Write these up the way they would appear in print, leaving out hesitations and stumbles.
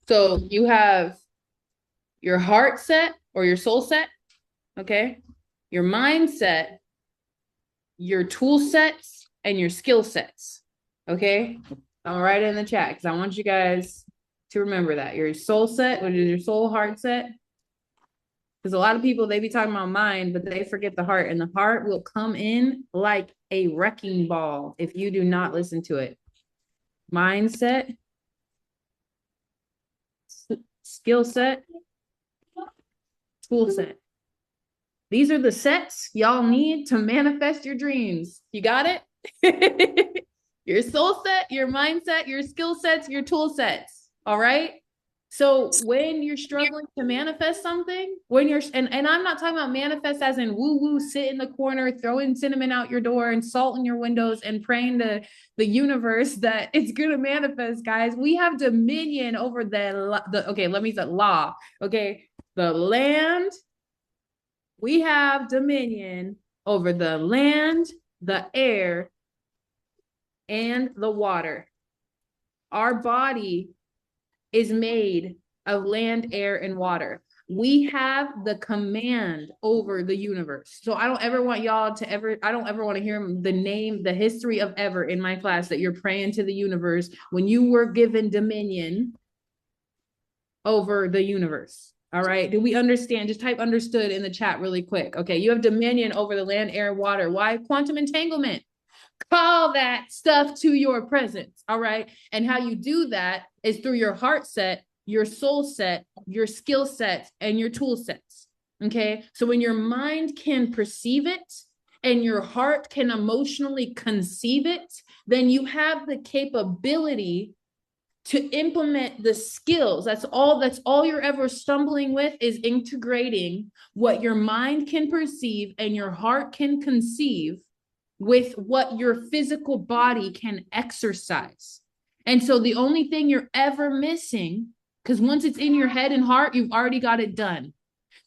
So you have your heart set or your soul set, okay? Your mindset, your tool sets, and your skill sets, okay? I'll write it in the chat because I want you guys to remember that. Your soul set, which is your soul heart set, because a lot of people, they be talking about mind, but they forget the heart, and the heart will come in like a wrecking ball if you do not listen to it. Mindset, skill set, tool set. These are the sets y'all need to manifest your dreams. You got it? Your soul set, your mindset, your skill sets, your tool sets. All right. So when you're struggling to manifest something, when you're and I'm not talking about manifest as in woo woo, sit in the corner, throwing cinnamon out your door and salt in your windows and praying to the universe that it's gonna manifest, guys. We have dominion over the okay, let me say law. Okay, the land, we have dominion over the land, the air, and the water. Our body is made of land, air, and water. We have the command over the universe. So I don't ever want y'all to ever, I don't ever want to hear the name, the history of ever in my class that you're praying to the universe when you were given dominion over the universe. All right. Do we understand? Just type understood in the chat really quick. Okay. You have dominion over the land, air, water. Why? Quantum entanglement. Call that stuff to your presence. All right. And how you do that is through your heart set, your soul set, your skill sets, and your tool sets. Okay. So when your mind can perceive it and your heart can emotionally conceive it, then you have the capability to implement the skills. That's all you're ever stumbling with, is integrating what your mind can perceive and your heart can conceive with what your physical body can exercise. And so the only thing you're ever missing, because once it's in your head and heart, you've already got it done.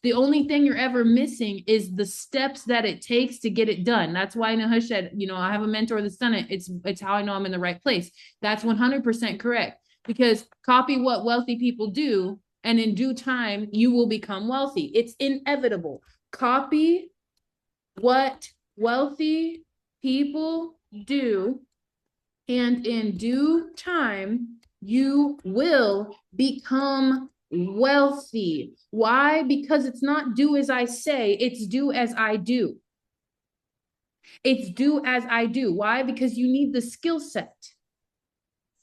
The only thing you're ever missing is the steps that it takes to get it done. That's why Nahush said, I have a mentor that's done it. It's how I know I'm in the right place. That's 100% correct. Because copy what wealthy people do, and in due time, you will become wealthy. It's inevitable. Copy what wealthy people do, and in due time, you will become wealthy. Why? Because it's not do as I say, it's do as I do. It's do as I do. Why? Because you need the skill set.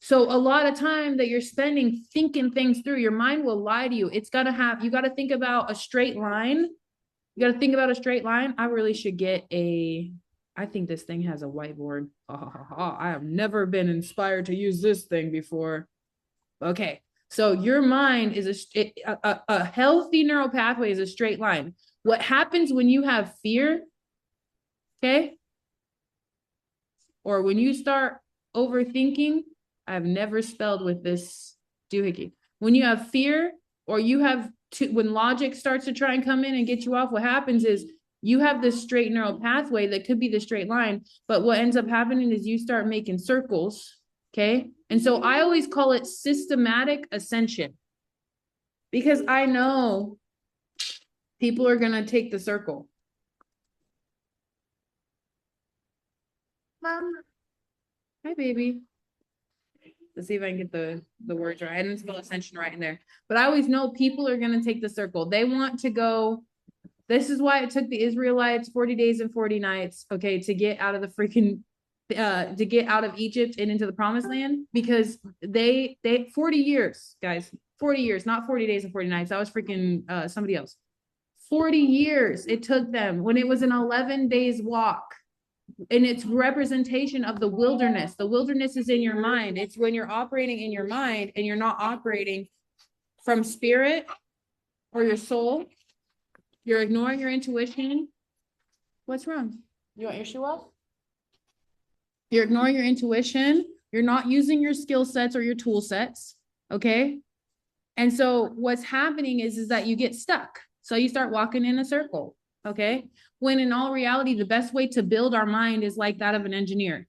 So a lot of time that you're spending thinking things through, your mind will lie to you. You got to think about a straight line. You got to think about a straight line. I really should get I think this thing has a whiteboard. I have never been inspired to use this thing before. Okay. So your mind is a healthy neural pathway is a straight line. What happens when you have fear, okay? Or when you start overthinking, I've never spelled with this doohickey. When you have fear, or when logic starts to try and come in and get you off, what happens is you have this straight neural pathway that could be the straight line, but what ends up happening is you start making circles, okay? And so I always call it systematic ascension, because I know people are going to take the circle. Mom. Hi, baby. Let's see if I can get the words right. I didn't spell ascension right in there. But I always know people are going to take the circle. They want to go. This is why it took the Israelites 40 days and 40 nights, okay, to get out of the freaking to get out of Egypt and into the promised land, because they 40 years, guys, 40 years, not 40 days and 40 nights. That was freaking somebody else. 40 years it took them, when it was an 11 days walk. And it's representation of the wilderness. The wilderness is in your mind. It's when you're operating in your mind and you're not operating from spirit or your soul. You're ignoring your intuition. What's wrong? You want your shoe off? You're ignoring your intuition. You're not using your skill sets or your tool sets. Okay. And so what's happening is that you get stuck. So you start walking in a circle. Okay. When in all reality, the best way to build our mind is like that of an engineer.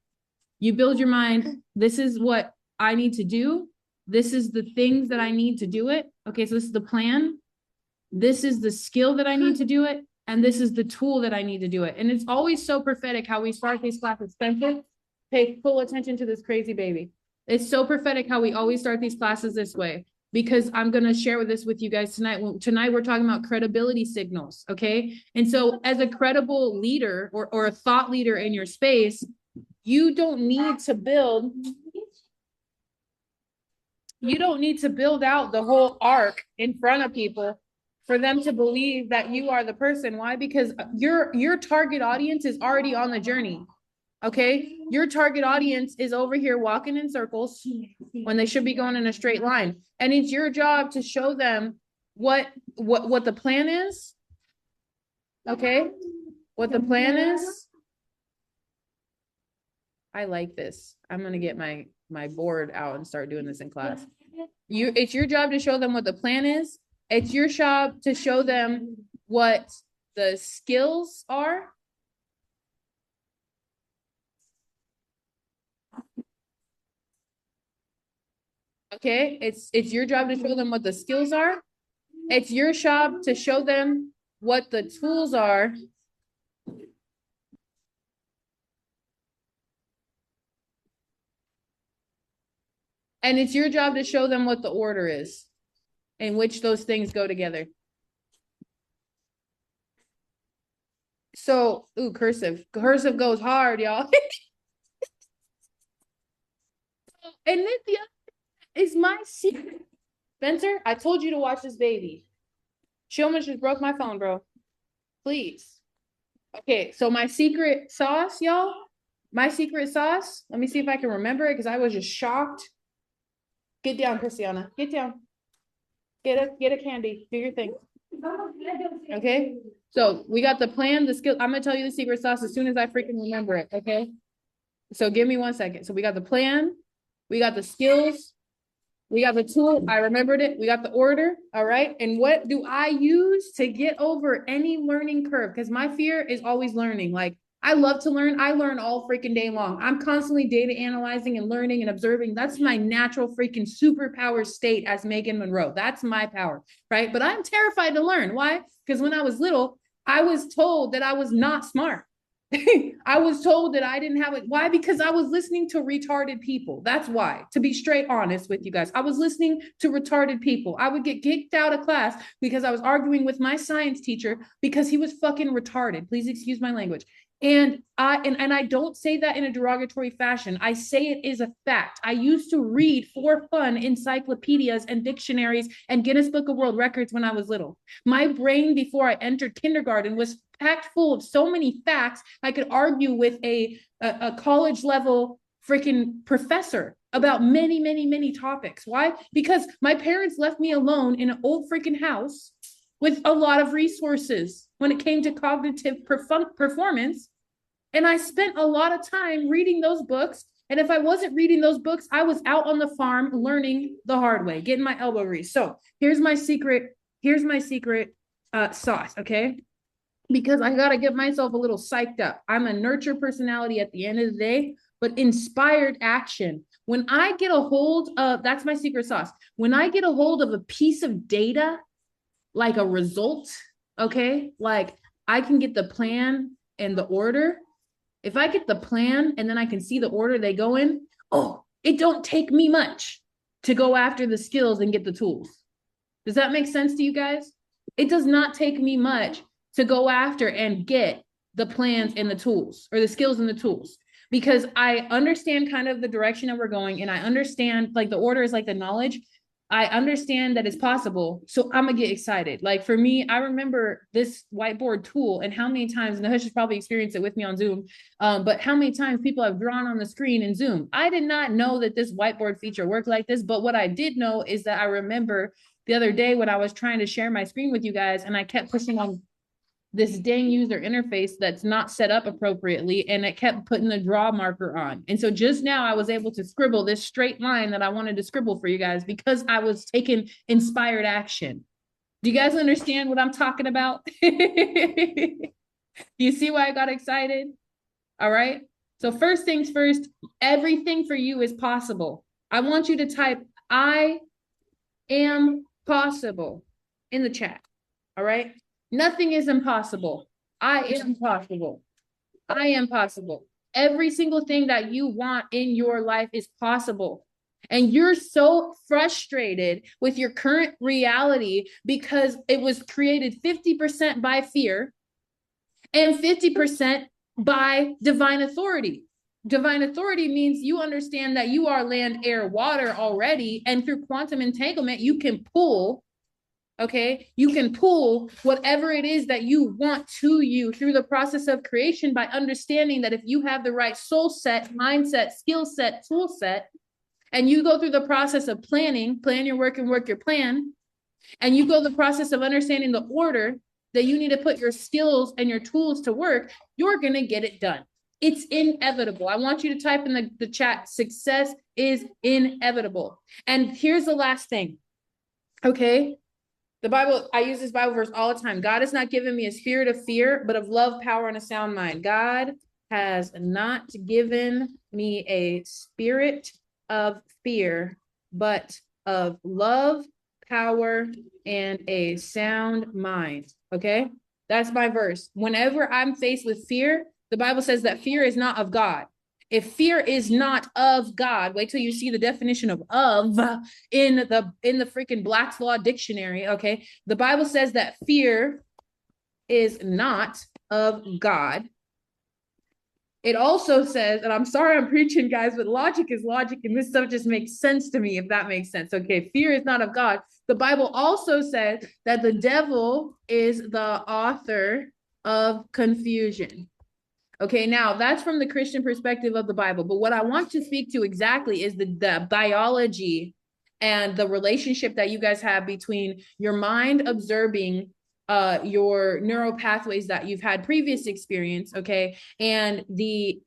You build your mind. This is what I need to do. This is the things that I need to do it. Okay, so this is the plan. This is the skill that I need to do it. And this is the tool that I need to do it. And it's always so prophetic how we start these classes. Spencer, pay full attention to this crazy baby. It's so prophetic how we always start these classes this way, because I'm going to share this with you guys tonight. Tonight, we're talking about credibility signals. Okay. And so as a credible leader or a thought leader in your space, you don't need to build out the whole arc in front of people for them to believe that you are the person. Why? Because your target audience is already on the journey. Okay. Your target audience is over here walking in circles when they should be going in a straight line. And it's your job to show them what the plan is. Okay. What the plan is. I like this. I'm going to get my board out and start doing this in class. It's your job to show them what the plan is. It's your job to show them what the skills are. Okay, it's your job to show them what the skills are. It's your job to show them what the tools are. And it's your job to show them what the order is in which those things go together. So, cursive. Cursive goes hard, y'all. And then the other is my secret. Spencer, I told you to watch this baby. She almost just broke my phone, bro. Please. Okay, so my secret sauce, y'all. My secret sauce. Let me see if I can remember it because I was just shocked. Get down, Christiana. Get down. Get a candy. Do your thing. Okay. So we got the plan, the skill. I'm gonna tell you the secret sauce as soon as I freaking remember it. Okay. So give me 1 second. So we got the plan, we got the skills, we got the tool. I remembered it. We got the order. All right. And what do I use to get over any learning curve? Because my fear is always learning. Like, I love to learn. I learn all freaking day long. I'm constantly data analyzing and learning and observing. That's my natural freaking superpower state as Megan Monroe. That's my power, right? But I'm terrified to learn. Why? Because when I was little, I was told that I was not smart. I was told that I didn't have it. Why? Because I was listening to retarded people. That's why, to be straight honest with you guys. I was listening to retarded people. I would get kicked out of class because I was arguing with my science teacher because he was fucking retarded. Please excuse my language. And I don't say that in a derogatory fashion. I say it is a fact. I used to read for fun encyclopedias and dictionaries and Guinness Book of World Records when I was little. My brain before I entered kindergarten was packed full of so many facts. I could argue with a college level freaking professor about many, many, many topics. Why? Because my parents left me alone in an old freaking house with a lot of resources when it came to cognitive performance. And I spent a lot of time reading those books. And if I wasn't reading those books, I was out on the farm learning the hard way, getting my elbow greased. So here's my secret sauce, okay? Because I got to get myself a little psyched up. I'm a nurture personality at the end of the day, but inspired action. When I get a hold of, that's my secret sauce. When I get a hold of a piece of data, like a result, okay? Like I can get the plan and the order. If I get the plan and then I can see the order they go in, it don't take me much to go after the skills and get the tools. Does that make sense to you guys? It does not take me much to go after and get the plans and the tools, or the skills and the tools, because I understand kind of the direction that we're going, and I understand like the order is like the knowledge. I understand that it's possible. So I'm gonna get excited. Like for me, I remember this whiteboard tool and how many times, and Nahush has probably experienced it with me on Zoom, but how many times people have drawn on the screen in Zoom. I did not know that this whiteboard feature worked like this, but what I did know is that I remember the other day when I was trying to share my screen with you guys and I kept pushing on this dang user interface that's not set up appropriately, and it kept putting the draw marker on. And so just now I was able to scribble this straight line that I wanted to scribble for you guys because I was taking inspired action. Do you guys understand what I'm talking about? You see why I got excited? All right. So first things first, everything for you is possible. I want you to type I am possible in the chat. All right. Nothing is impossible. I am possible. I am possible. Every single thing that you want in your life is possible. And you're so frustrated with your current reality because it was created 50% by fear and 50% by divine authority. Divine authority means you understand that you are land, air, water already. And through quantum entanglement, you can pull, okay? You can pull whatever it is that you want to you through the process of creation by understanding that if you have the right soul set, mindset, skill set, tool set, and you go through the process of planning, plan your work and work your plan, and you go the process of understanding the order that you need to put your skills and your tools to work, you're going to get it done. It's inevitable. I want you to type in the chat, success is inevitable. And here's the last thing, okay? The Bible, I use this Bible verse all the time. God has not given me a spirit of fear, but of love, power, and a sound mind. God has not given me a spirit of fear, but of love, power, and a sound mind. Okay? That's my verse. Whenever I'm faced with fear, the Bible says that fear is not of God. If fear is not of God, wait till you see the definition of in the freaking Black's Law dictionary, okay? The Bible says that fear is not of God. It also says, and I'm sorry I'm preaching, guys, but logic is logic, and this stuff just makes sense to me, if that makes sense. Okay, fear is not of God. The Bible also says that the devil is the author of confusion. Okay, now that's from the Christian perspective of the Bible. But what I want to speak to exactly is the biology and the relationship that you guys have between your mind observing your neural pathways that you've had previous experience, okay, and the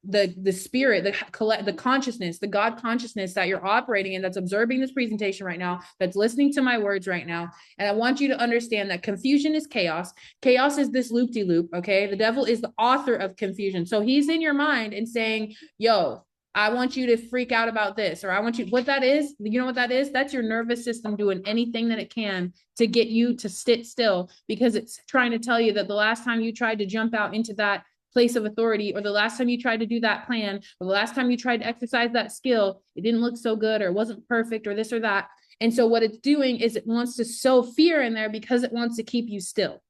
spirit, the consciousness, the God consciousness that you're operating in, that's observing this presentation right now, that's listening to my words right now. And I want you to understand that confusion is chaos. Chaos is this loop-de-loop, okay? The devil is the author of confusion. So he's in your mind and saying, yo, I want you to freak out about this, or I want you, what that is, you know what that is? That's your nervous system doing anything that it can to get you to sit still, because it's trying to tell you that the last time you tried to jump out into that place of authority, or the last time you tried to do that plan, or the last time you tried to exercise that skill, it didn't look so good, or it wasn't perfect, or this or that. And so what it's doing is it wants to sow fear in there because it wants to keep you still.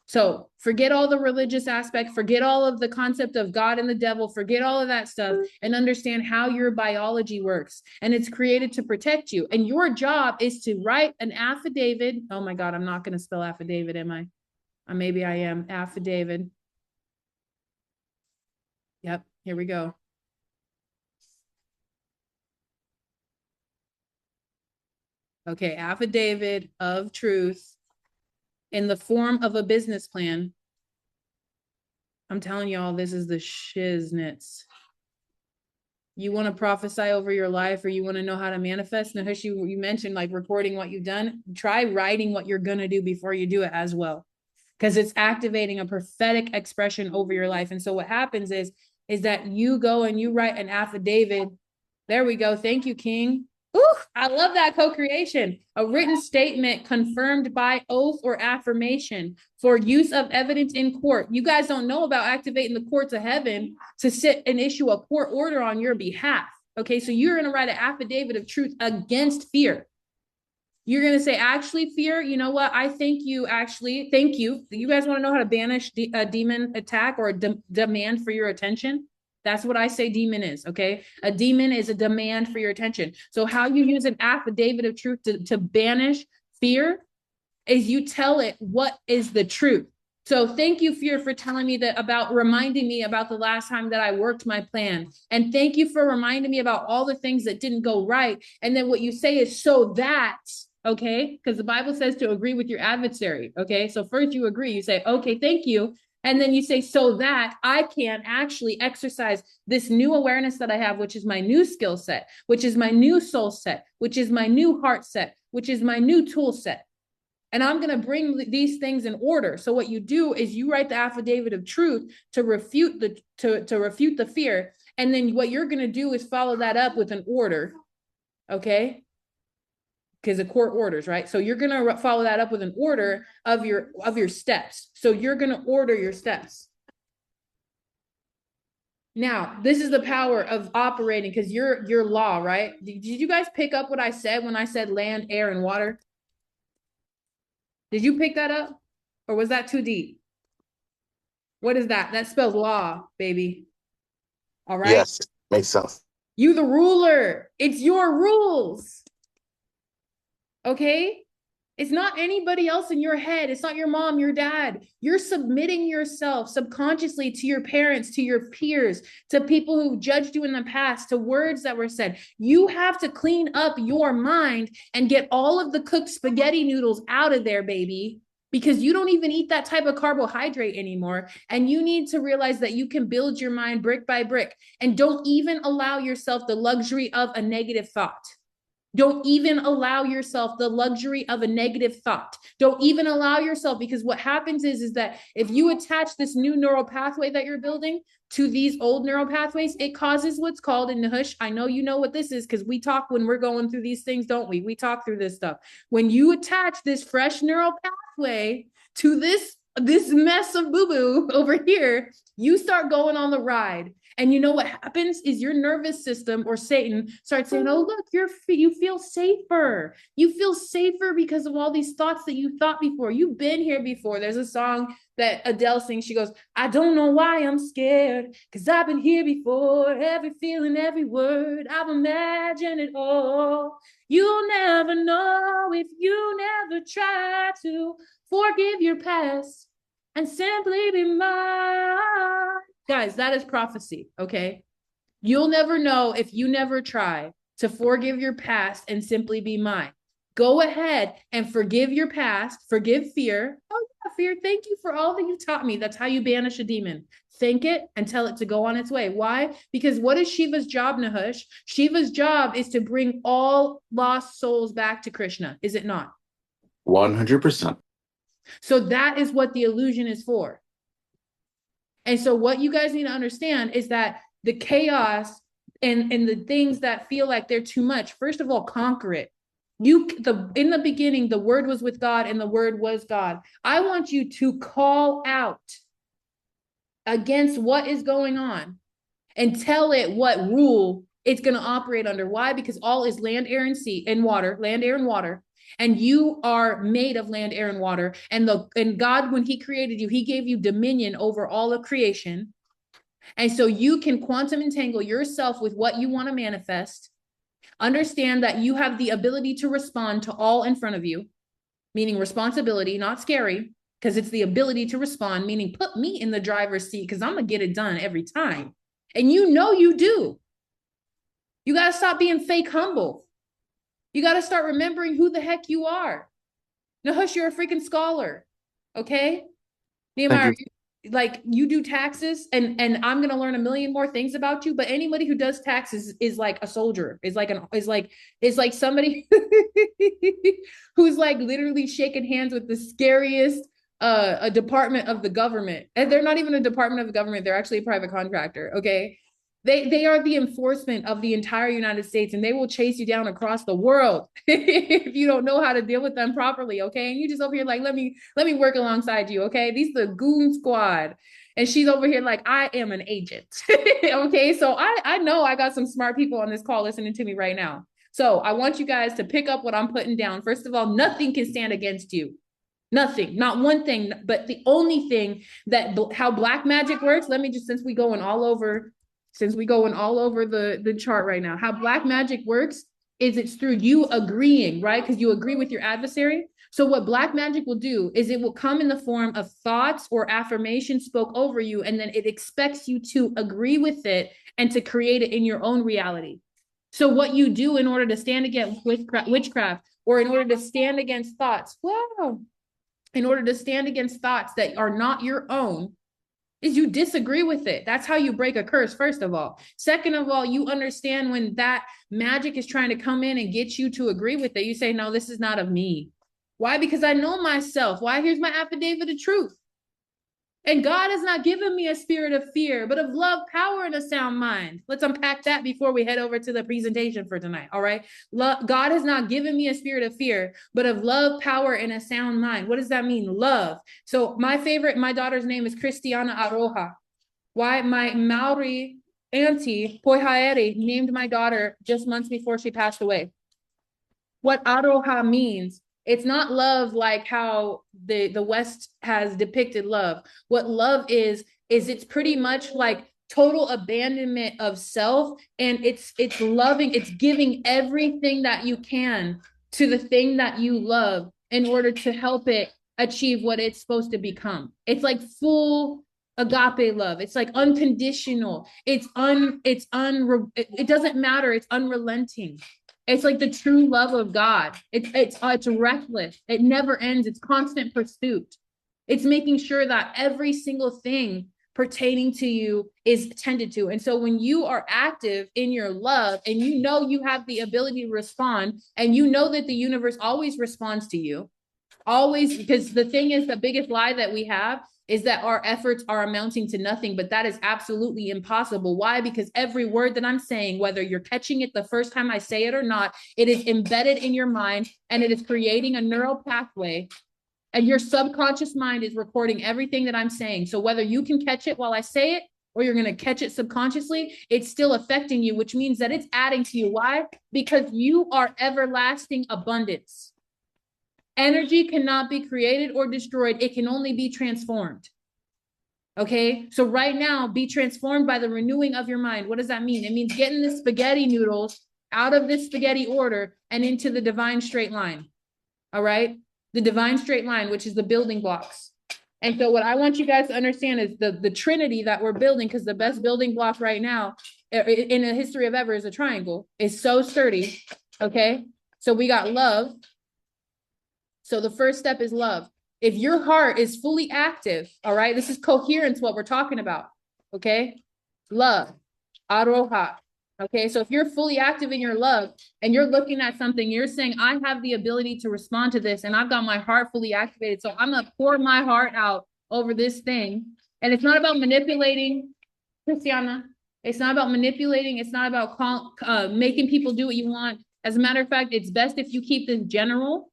So forget all the religious aspect, forget all of the concept of God and the devil, forget all of that stuff, and understand how your biology works. And it's created to protect you. And your job is to write an affidavit. Oh my God, I'm not going to spell affidavit, am I? Maybe I am. Affidavit. Yep, here we go. Okay, affidavit of truth in the form of a business plan. I'm telling y'all, this is the shiznits. You want to prophesy over your life, or you want to know how to manifest? Nahush, you mentioned like recording what you've done. Try writing what you're going to do before you do it as well, because it's activating a prophetic expression over your life. And so what happens is that you go and you write an affidavit. There we go. Thank you, King. Ooh, I love that co-creation. A written statement confirmed by oath or affirmation for use of evidence in court. You guys don't know about activating the courts of heaven to sit and issue a court order on your behalf. Okay, so you're going to write an affidavit of truth against fear. You're going to say, actually, fear, you know what? I thank you, actually. Thank you. You guys want to know how to banish a demon attack or a demand for your attention? That's what I say demon is, okay? A demon is a demand for your attention. So how you use an affidavit of truth to banish fear is you tell it what is the truth. So thank you, fear, for telling me that, about reminding me about the last time that I worked my plan. And thank you for reminding me about all the things that didn't go right. And then what you say is, so that, okay? Because the Bible says to agree with your adversary, okay? So first you agree, you say, okay, thank you. And then you say, so that I can actually exercise this new awareness that I have, which is my new skill set, which is my new soul set, which is my new heart set, which is my new tool set. And I'm going to bring these things in order. So what you do is you write the affidavit of truth to refute the fear. And then what you're going to do is follow that up with an order. Okay. because the court orders, right? So you're going to follow that up with an order of your steps. So you're going to order your steps. Now, this is the power of operating because you're law, right? Did you guys pick up what I said when I said land, air, and water? Did you pick that up? Or was that too deep? What is that? That spells law, baby. All right? Yes, makes sense. You the ruler. It's your rules. Okay? It's not anybody else in your head. It's not your mom, your dad. You're submitting yourself subconsciously to your parents, to your peers, to people who judged you in the past, to words that were said. You have to clean up your mind and get all of the cooked spaghetti noodles out of there, baby, because you don't even eat that type of carbohydrate anymore. And you need to realize that you can build your mind brick by brick, and don't even allow yourself the luxury of a negative thought. Don't even allow yourself the luxury of a negative thought. Don't even allow yourself, because what happens is that if you attach this new neural pathway that you're building to these old neural pathways, it causes what's called in Nahush. I know you know what this is because we talk when we're going through these things, don't we? We talk through this stuff. When you attach this fresh neural pathway to this mess of boo-boo over here, you start going on the ride. And you know what happens is your nervous system, or Satan, starts saying, oh, look, you feel safer. You feel safer because of all these thoughts that you thought before. You've been here before. There's a song that Adele sings. She goes, I don't know why I'm scared, because I've been here before. Every feeling, every word, I've imagined it all. You'll never know if you never try to forgive your past and simply be mine. Guys, that is prophecy, okay? You'll never know if you never try to forgive your past and simply be mine. Go ahead and forgive your past, forgive fear. Oh yeah, fear, thank you for all that you taught me. That's how you banish a demon. Thank it and tell it to go on its way. Why? Because what is Shiva's job, Nahush? Shiva's job is to bring all lost souls back to Krishna, is it not? 100%. So that is what the illusion is for. And so what you guys need to understand is that the chaos and the things that feel like they're too much, first of all, conquer it. In the beginning, the word was with God and the word was God. I want you to call out against what is going on and tell it what rule it's going to operate under. Why? Because all is land, air, and sea, and water, land, air, and water. And you are made of land, air, and water. And God, when he created you, he gave you dominion over all of creation. And so you can quantum entangle yourself with what you want to manifest. Understand that you have the ability to respond to all in front of you, meaning responsibility, not scary, because it's the ability to respond, meaning put me in the driver's seat because I'm going to get it done every time. And you know you do. You got to stop being fake humble. You got to start remembering who the heck you are. Nahush, you're a freaking scholar. Okay? Nehemiah, like you do taxes and I'm going to learn a million more things about you, but anybody who does taxes is like a soldier, is like somebody who's like literally shaking hands with the scariest a department of the government. And they're not even a department of the government, they're actually a private contractor, okay? They are the enforcement of the entire United States, and they will chase you down across the world if you don't know how to deal with them properly, okay? And you just over here like, let me work alongside you, okay? These are the goon squad. And she's over here like, I am an agent, okay? So I know I got some smart people on this call listening to me right now. So I want you guys to pick up what I'm putting down. First of all, nothing can stand against you. Nothing, not one thing, but the only thing that how black magic works, let me just, since we going all over the chart right now, how black magic works is it's through you agreeing, right? Because you agree with your adversary. So what black magic will do is it will come in the form of thoughts or affirmations spoke over you, and then it expects you to agree with it and to create it in your own reality. So what you do in order to stand against witchcraft, or in order to stand against thoughts, in order to stand against thoughts that are not your own, is you disagree with it. That's how you break a curse, first of all. Second of all, you understand when that magic is trying to come in and get you to agree with it. You say, no, this is not of me. Why? Because I know myself. Why? Here's my affidavit of truth. And God has not given me a spirit of fear, but of love, power, and a sound mind. Let's unpack that before we head over to the presentation for tonight. All right. God has not given me a spirit of fear, but of love, power, and a sound mind. What does that mean? Love. So my daughter's name is Cristiana Aroja. Why? My Maori auntie, Poihaere, named my daughter just months before she passed away. What aroha means, it's not love like how the West has depicted love. What love is it's pretty much like total abandonment of self, and it's loving, it's giving everything that you can to the thing that you love in order to help it achieve what it's supposed to become. It's like full agape love. It's like unconditional. It doesn't matter. It's unrelenting. It's like the true love of God. It's reckless. It never ends. It's constant pursuit. It's making sure that every single thing pertaining to you is tended to. And so when you are active in your love and you know you have the ability to respond and you know that the universe always responds to you, always, because the thing is, the biggest lie that we have is that our efforts are amounting to nothing, but that is absolutely impossible. Why? Because every word that I'm saying, whether you're catching it the first time I say it or not, it is embedded in your mind and it is creating a neural pathway, and your subconscious mind is recording everything that I'm saying. So whether you can catch it while I say it or you're going to catch it subconsciously, it's still affecting you, which means that it's adding to you. Why? Because you are everlasting abundance. Energy cannot be created or destroyed. It can only be transformed. Okay. So right now, be transformed by the renewing of your mind. What does that mean? It means getting the spaghetti noodles out of this spaghetti order and into the divine straight line. All right. The divine straight line, which is the building blocks. And so what I want you guys to understand is the trinity that we're building, because the best building block right now in the history of ever is a triangle. It's so sturdy. Okay. So we got love. So the first step is love. If your heart is fully active, all right, this is coherence, what we're talking about. Okay. Love. Aroha. Okay. So if you're fully active in your love and you're looking at something, you're saying, I have the ability to respond to this and I've got my heart fully activated. So I'm going to pour my heart out over this thing. And it's not about manipulating, Christiana. It's not about manipulating. It's not about making people do what you want. As a matter of fact, it's best if you keep this general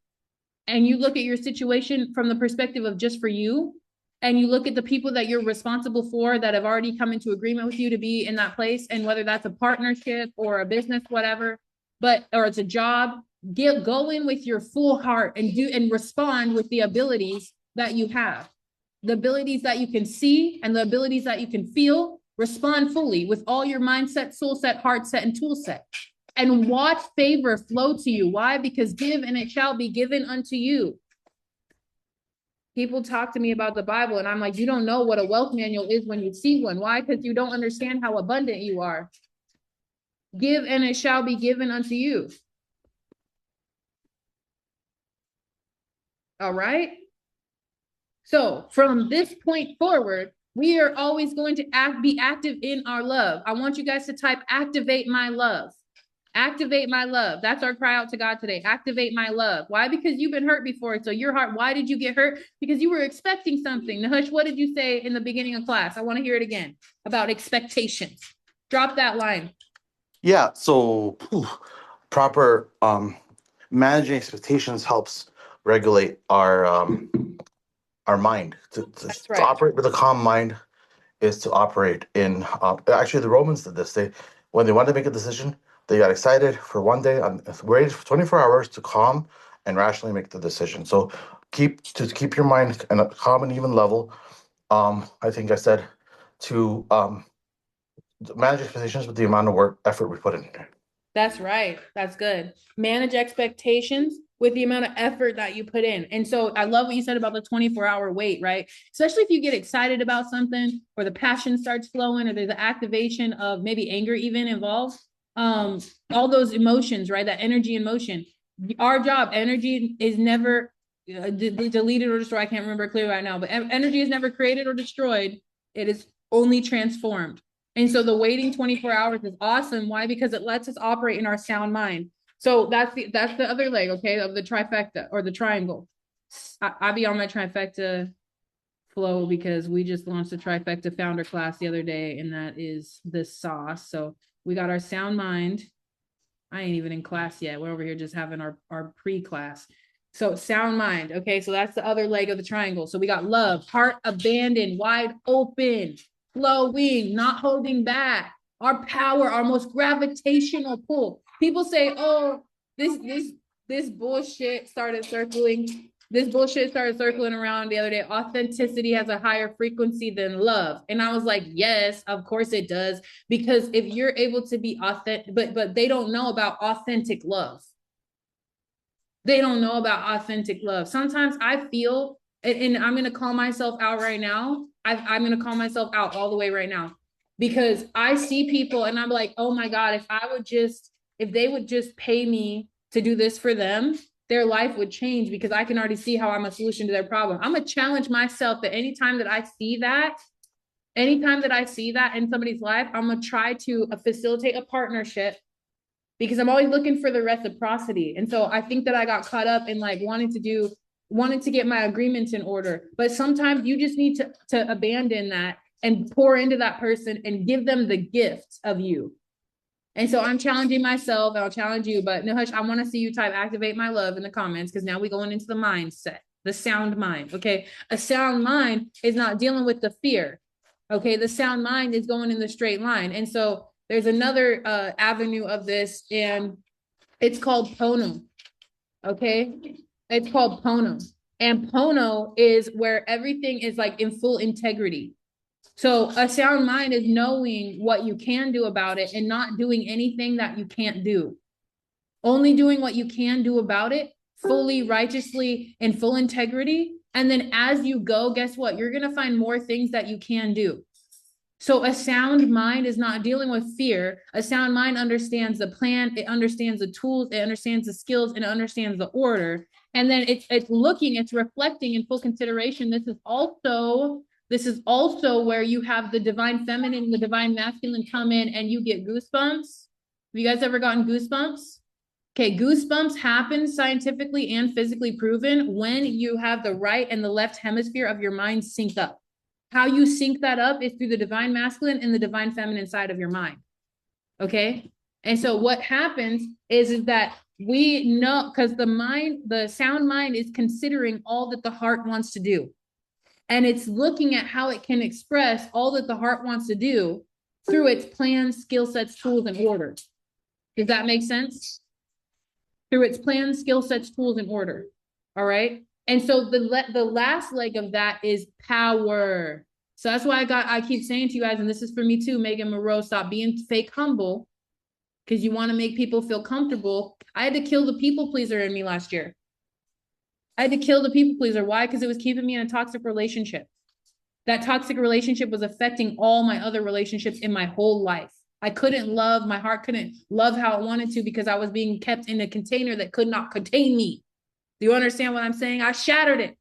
and you look at your situation from the perspective of just for you, and you look at the people that you're responsible for that have already come into agreement with you to be in that place, and whether that's a partnership or a business, whatever, or it's a job, go in with your full heart and respond with the abilities that you have, the abilities that you can see and the abilities that you can feel. Respond fully with all your mindset, soul set, heart set, and tool set. And watch favor flow to you. Why? Because give and it shall be given unto you. People talk to me about the Bible and I'm like, you don't know what a wealth manual is when you see one. Why? Because you don't understand how abundant you are. Give and it shall be given unto you. All right. So from this point forward, we are always going to be active in our love. I want you guys to type activate my love. Activate my love. That's our cry out to God today. Activate my love. Why? Because you've been hurt before. So your heart, why did you get hurt? Because you were expecting something. Nahush, what did you say in the beginning of class? I want to hear it again about expectations. Drop that line. Yeah. So proper managing expectations helps regulate our mind. That's To right. operate with a calm mind is to operate in. Actually, the Romans did this. When they wanted to make a decision, they got excited for one day and waited for 24 hours to calm and rationally make the decision. So keep your mind at a calm and even level. I think I said to manage expectations with the amount of work effort we put in. That's right. That's good. Manage expectations with the amount of effort that you put in. And so I love what you said about the 24-hour wait, right? Especially if you get excited about something or the passion starts flowing or there's an activation of maybe anger even involved. All those emotions, right? That energy and motion. Our job, energy is never deleted or destroyed. I can't remember clearly right now, but energy is never created or destroyed. It is only transformed. And so the waiting 24 hours is awesome. Why? Because it lets us operate in our sound mind. So that's the other leg, okay, of the trifecta or the triangle. I'll be on my trifecta flow because we just launched a trifecta founder class the other day, and that is the sauce. So we got our sound mind. I ain't even in class yet. We're over here just having our pre-class. So sound mind. Okay, so that's the other leg of the triangle. So we got love, heart abandoned, wide open, flowing, not holding back. Our power, our most gravitational pull. People say, oh, this bullshit started circling. This bullshit started circling around the other day. Authenticity has a higher frequency than love. And I was like, yes, of course it does. Because if you're able to be authentic, but they don't know about authentic love. They don't know about authentic love. Sometimes I feel, and I'm going to call myself out right now. I'm going to call myself out all the way right now because I see people and I'm like, oh my God, if they would just pay me to do this for them, their life would change because I can already see how I'm a solution to their problem. I'm going to challenge myself that anytime that I see that in somebody's life, I'm going to try to facilitate a partnership because I'm always looking for the reciprocity. And so I think that I got caught up in like wanting to get my agreements in order. But sometimes you just need to abandon that and pour into that person and give them the gift of you. And so I'm challenging myself and I'll challenge you, but Nahush, I want to see you type activate my love in the comments because now we're going into the mindset, the sound mind. Okay. A sound mind is not dealing with the fear. Okay. The sound mind is going in the straight line. And so there's another avenue of this, and it's called Pono. Okay. It's called Pono. And Pono is where everything is like in full integrity. So a sound mind is knowing what you can do about it and not doing anything that you can't do. Only doing what you can do about it, fully, righteously, in full integrity. And then as you go, guess what? You're going to find more things that you can do. So a sound mind is not dealing with fear. A sound mind understands the plan. It understands the tools. It understands the skills. And it understands the order. And then it's looking, it's reflecting in full consideration. This is also where you have the divine feminine and the divine masculine come in and you get goosebumps. Have you guys ever gotten goosebumps? Okay, goosebumps happen scientifically and physically proven when you have the right and the left hemisphere of your mind synced up. How you sync that up is through the divine masculine and the divine feminine side of your mind. Okay. And so what happens is that we know because the sound mind is considering all that the heart wants to do. And it's looking at how it can express all that the heart wants to do through its plans, skill sets, tools, and order. Does that make sense? Through its plans, skill sets, tools, and order. All right. And so the last leg of that is power. So that's why I keep saying to you guys, and this is for me too, Megan Moreau, stop being fake humble because you want to make people feel comfortable. I had to kill the people pleaser in me last year. I had to kill the people pleaser. Why? Because it was keeping me in a toxic relationship. That toxic relationship was affecting all my other relationships in my whole life. I couldn't love, my heart couldn't love how it wanted to because I was being kept in a container that could not contain me. Do you understand what I'm saying? I shattered it.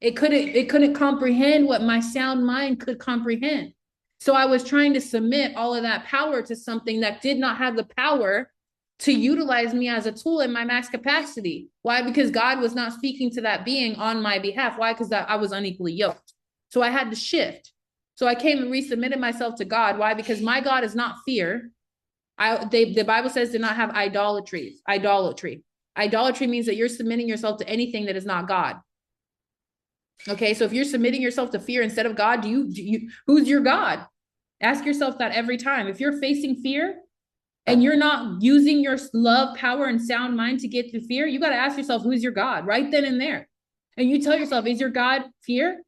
It couldn't comprehend what my sound mind could comprehend. So I was trying to submit all of that power to something that did not have the power to utilize me as a tool in my max capacity. Why? Because God was not speaking to that being on my behalf. Why? Because I was unequally yoked. So I had to shift. So I came and resubmitted myself to God. Why? Because my God is not fear. The Bible says do not have idolatry. Idolatry means that you're submitting yourself to anything that is not God. Okay, so if you're submitting yourself to fear instead of God, who's your God? Ask yourself that every time. If you're facing fear and you're not using your love, power, and sound mind to get through fear, you got to ask yourself, who's your God right then and there? And you tell yourself, is your God fear?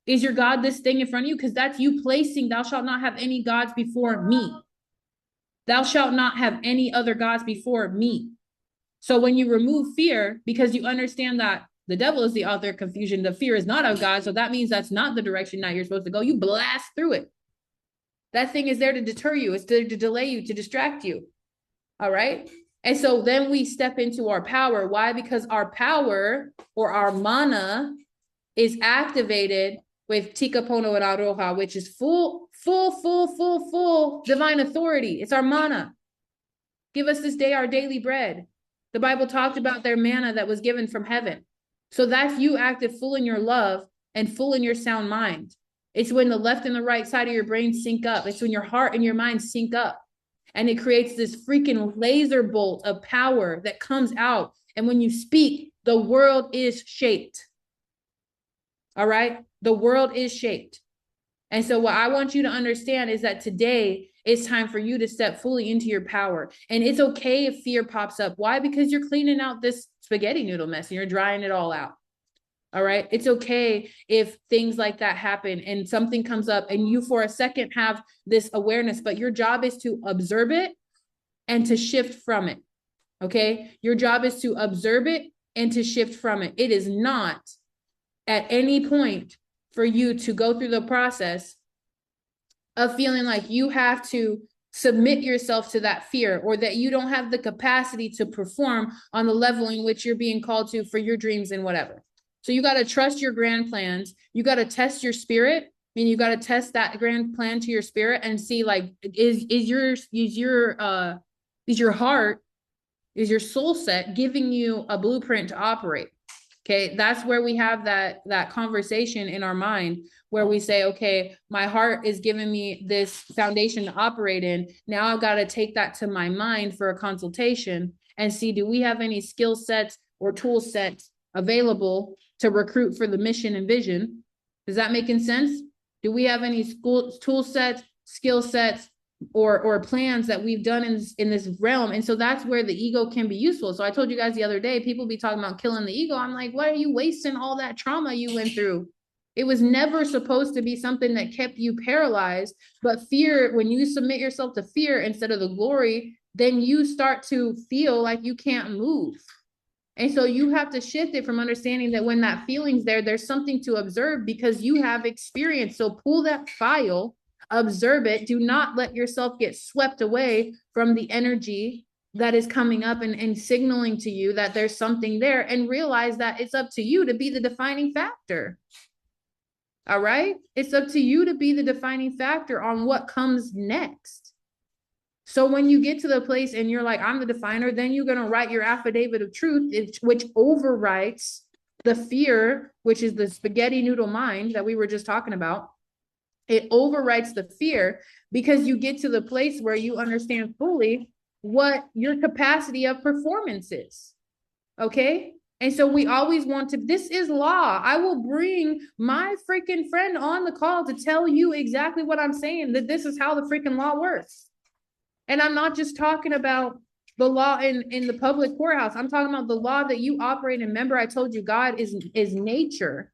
Is your God this thing in front of you? Because that's you placing, thou shalt not have any gods before me. Thou shalt not have any other gods before me. So when you remove fear, because you understand that the devil is the author of confusion, the fear is not of God. So that means that's not the direction that you're supposed to go. You blast through it. That thing is there to deter you. It's there to delay you, to distract you. All right. And so then we step into our power. Why? Because our power or our mana is activated with Tika Pono and Aroha, which is full divine authority. It's our mana. Give us this day our daily bread. The Bible talked about their manna that was given from heaven. So that's you active full in your love. and full in your sound mind. It's when the left and the right side of your brain sync up. It's when your heart and your mind sync up. And it creates this freaking laser bolt of power that comes out. And when you speak, the world is shaped. All right? The world is shaped. And so what I want you to understand is that today it's time for you to step fully into your power. And it's okay if fear pops up. Why? Because you're cleaning out this spaghetti noodle mess and you're drying it all out. All right. It's okay if things like that happen and something comes up and you for a second have this awareness, but your job is to observe it and to shift from it. Okay. Your job is to observe it and to shift from it. It is not at any point for you to go through the process of feeling like you have to submit yourself to that fear or that you don't have the capacity to perform on the level in which you're being called to for your dreams and whatever. So you got to trust your grand plans. You got to test your spirit. I mean, you got to test that grand plan to your spirit and see like, is your heart, is your soul set giving you a blueprint to operate? Okay, that's where we have that conversation in our mind where we say, okay, my heart is giving me this foundation to operate in. Now I've got to take that to my mind for a consultation and see, do we have any skill sets or tool sets available to recruit for the mission and vision? Is that making sense? Do we have any tool sets, skill sets, or plans that we've done in this realm? And so that's where the ego can be useful. So I told you guys the other day, people be talking about killing the ego. I'm like, why are you wasting all that trauma you went through? It was never supposed to be something that kept you paralyzed, but fear, when you submit yourself to fear instead of the glory, then you start to feel like you can't move. And so you have to shift it from understanding that when that feeling's there, there's something to observe because you have experience. So pull that file, observe it. Do not let yourself get swept away from the energy that is coming up and signaling to you that there's something there, and realize that it's up to you to be the defining factor. All right? It's up to you to be the defining factor on what comes next. So when you get to the place and you're like, I'm the definer, then you're going to write your affidavit of truth, which overwrites the fear, which is the spaghetti noodle mind that we were just talking about. It overwrites the fear because you get to the place where you understand fully what your capacity of performance is. Okay? And so we always want to, this is law. I will bring my freaking friend on the call to tell you exactly what I'm saying, that this is how the freaking law works. And I'm not just talking about the law in the public courthouse. I'm talking about the law that you operate in. Remember, I told you God is nature.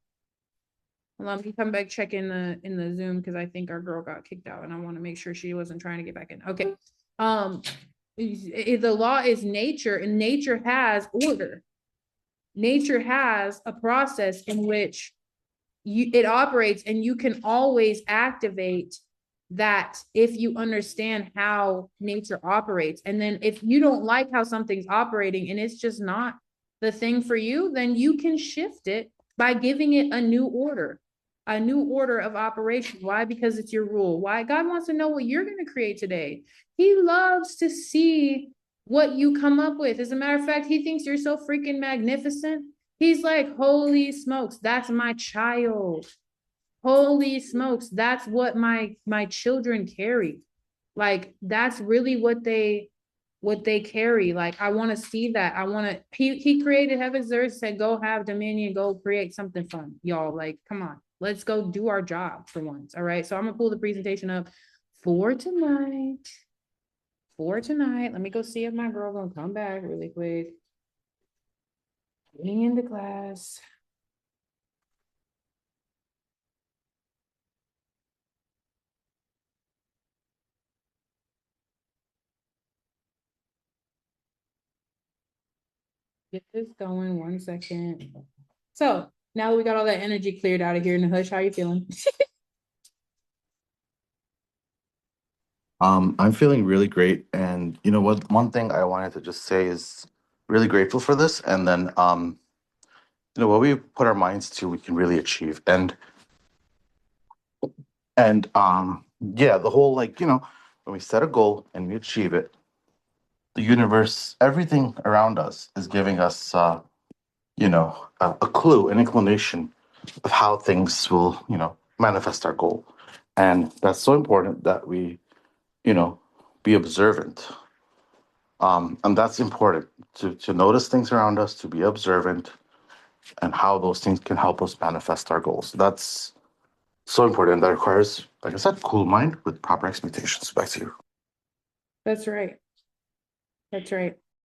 Hold on, let me come back, check in the Zoom because I think our girl got kicked out and I want to make sure she wasn't trying to get back in. Okay. The law is nature, and nature has order. Nature has a process in which it operates, and you can always activate that if you understand how nature operates. And then if you don't like how something's operating and it's just not the thing for you, then you can shift it by giving it a new order of operation. Why? Because it's your rule. Why? God wants to know what you're going to create today. He loves to see what you come up with. As a matter of fact, he thinks you're so freaking magnificent. He's like, holy smokes, that's my child. Holy smokes, that's what my children carry. Like, that's really what they carry. Like, I want to see that. I want to, he created heavens, earth, said, go have dominion, go create something fun. Y'all, like, come on, let's go do our job for once. All right. So I'm gonna pull the presentation up for tonight. Let me go see if my girl gonna come back really quick. Getting into class. Get this going 1 second. So now that we got all that energy cleared out of here in the hush, how are you feeling? I'm feeling really great, and you know what? One thing I wanted to just say is really grateful for this, and then you know what we put our minds to, we can really achieve, and yeah, the whole like when we set a goal and we achieve it, the universe, everything around us is giving us a clue, an inclination of how things will, manifest our goal. And that's so important that we, be observant. And that's important to notice things around us, to be observant, and how those things can help us manifest our goals. That's so important. That requires, like I said, cool mind with proper expectations. Back to you. That's right. That's right.